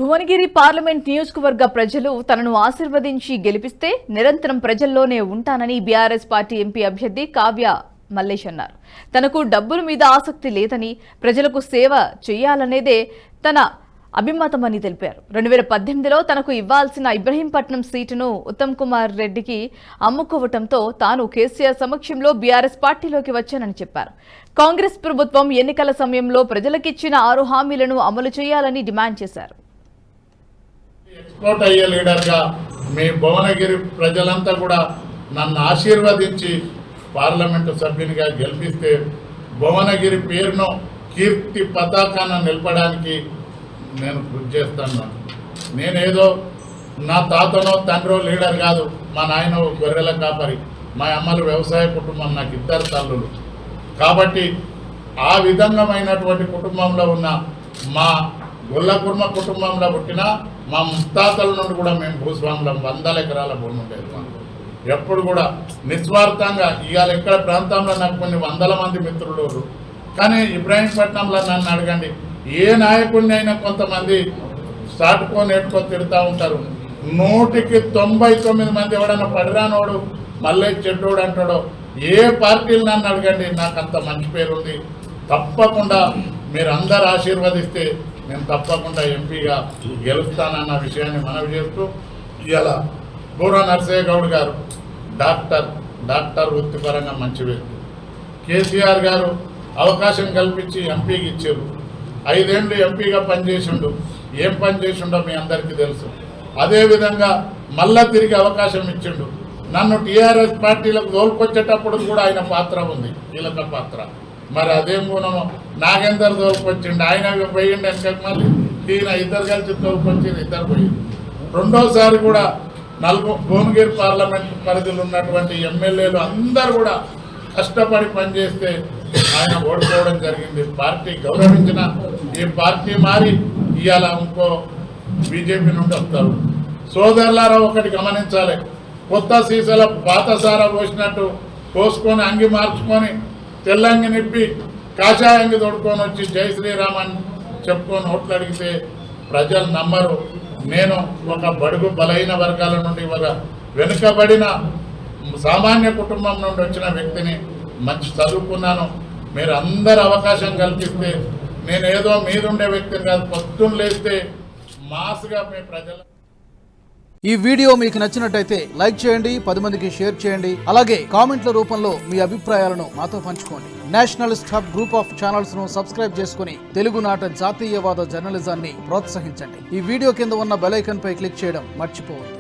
Bhuvanagiri parliament నియోజకవర్గ ప్రజలు తనను ఆశీర్వదించి గెలిపిస్తే నిరంతరం ప్రజల్లోనే ఉంటానని బీఆర్ఎస్ పార్టీ ఎంపీ అభ్యర్థి కావ్య మల్లేష్ అన్నారు. తనకు డబ్బుల మీద ఆసక్తి లేదని, ప్రజలకు సేవ చేయాలనేదే తన అభిమతమని తెలిపారు. 2018లో తనకు ఇవ్వాల్సిన ఇబ్రహీంపట్నం సీటును ఉత్తమ్ కుమార్ రెడ్డికి అమ్ముకోవటంతో తాను కేసీఆర్ సమక్షంలో బీఆర్ఎస్ పార్టీలోకి వచ్చానని చెప్పారు. కాంగ్రెస్ ప్రభుత్వం ఎన్నికల సమయంలో ప్రజలకిచ్చిన 6 హామీలను అమలు చేయాలని డిమాండ్ చేశారు. ఎక్స్పోర్ట్ అయ్యే లీడర్గా మీ భువనగిరి ప్రజలంతా కూడా నన్ను ఆశీర్వదించి పార్లమెంటు సభ్యునిగా గెలిపిస్తే భువనగిరి పేరును కీర్తి పతాకాన్ని నిలపడానికి నేను కృషి చేస్తాను. నేనేదో నా తాతనో తండ్రో లీడర్ కాదు. మా నాయన గొర్రెల కాపరి, మా అమ్మలు వ్యవసాయ కుటుంబం, నాకు 2 తల్లులు. కాబట్టి ఆ విధంగామైనటువంటి కుటుంబంలో ఉన్న మా గొల్లకుర్మ కుటుంబంలో పుట్టిన మా ముత్తాతల నుండి కూడా మేము భూస్వాములం. 100 ఎకరాల భూమి ఉండేది మాకు. ఎప్పుడు కూడా నిస్వార్థంగా ఇవాళ ఇక్కడ ప్రాంతంలో నాకు కొన్ని 100 మంది మిత్రులు. కానీ ఇబ్రాహీంపట్నంలో నన్ను అడగండి, ఏ నాయకుడిని అయినా కొంతమంది సాటుకో నేర్చుకో తిడుతూ ఉంటారు. 100కి 99 మంది ఎవడన్నా పడిరానోడు మళ్ళీ చెడ్డోడు అంటాడో. ఏ పార్టీలు నన్ను అడగండి, నాకు అంత మంచి పేరుంది. తప్పకుండా మీరు అందరు ఆశీర్వదిస్తే నేను తప్పకుండా ఎంపీగా గెలుస్తానన్న విషయాన్ని మనవి చేస్తూ, ఇవాళ బూరా నరసయ్య గౌడ్ గారు డాక్టర్ వృత్తిపరంగా మంచి వ్యక్తి. కేసీఆర్ గారు అవకాశం కల్పించి ఎంపీకి ఇచ్చారు. 5 ఏళ్ళు ఎంపీగా పనిచేసిండు. ఏం పని చేసిండో మీ అందరికీ తెలుసు. అదేవిధంగా మళ్ళా తిరిగి అవకాశం ఇచ్చిండు. నన్ను టీఆర్ఎస్ పార్టీలకు తోలుకొచ్చేటప్పుడు కూడా ఆయన పాత్ర ఉంది, కీలక పాత్ర. మరి అదేం గుణము నాగేందర్ తోలుకొచ్చిండు, ఆయన పోయిండు వెనకకి, మళ్ళీ ఈయన ఇద్దరు కలిసి తోలుకొచ్చింది, ఇద్దరు పోయింది. రెండోసారి కూడా భువనగిరి పార్లమెంట్ పరిధిలో ఉన్నటువంటి ఎమ్మెల్యేలు అందరూ కూడా కష్టపడి పనిచేస్తే ఆయన ఓడిపోవడం జరిగింది. పార్టీ గౌరవించిన ఈ పార్టీ మారి ఇవాళ ఇంకో బీజేపీ నుండి వస్తారు. సోదరులారా, ఒకటి గమనించాలి. కొత్త సీసాల పాత సారా పోసినట్టు పోసుకొని అంగి మార్చుకొని తెల్లంగి నిప్పి కాషాయంగి తొడుకొని వచ్చి జై శ్రీరామ్ అని చెప్పుకొని ఓట్లు అడిగితే ప్రజలు నమ్మరు. నేను ఒక బడుగు బలహీన వర్గాల నుండి ఒక వెనుకబడిన సామాన్య కుటుంబం నుండి వచ్చిన వ్యక్తిని, మంచి చదువుకున్నాను. మీరు అందరు అవకాశం కల్పిస్తే నేనేదో మీరుండే వ్యక్తిని కాదు, పొద్దున్న లేస్తే మాస్గా మీ ప్రజలు. ఈ వీడియో మీకు నచ్చినట్టయితే లైక్ చేయండి, 10 మందికి షేర్ చేయండి. అలాగే కామెంట్ల రూపంలో మీ అభిప్రాయాలను మాతో పంచుకోండి. Nationalist hub group of channels ను సబ్స్క్రైబ్ చేసుకుని తెలుగునాట జాతీయవాద జర్నలిజాన్ని ప్రోత్సహించండి. ఈ వీడియో కింద ఉన్న బెల్ ఐకాన్ పై క్లిక్ చేయడం మర్చిపోవద్దు.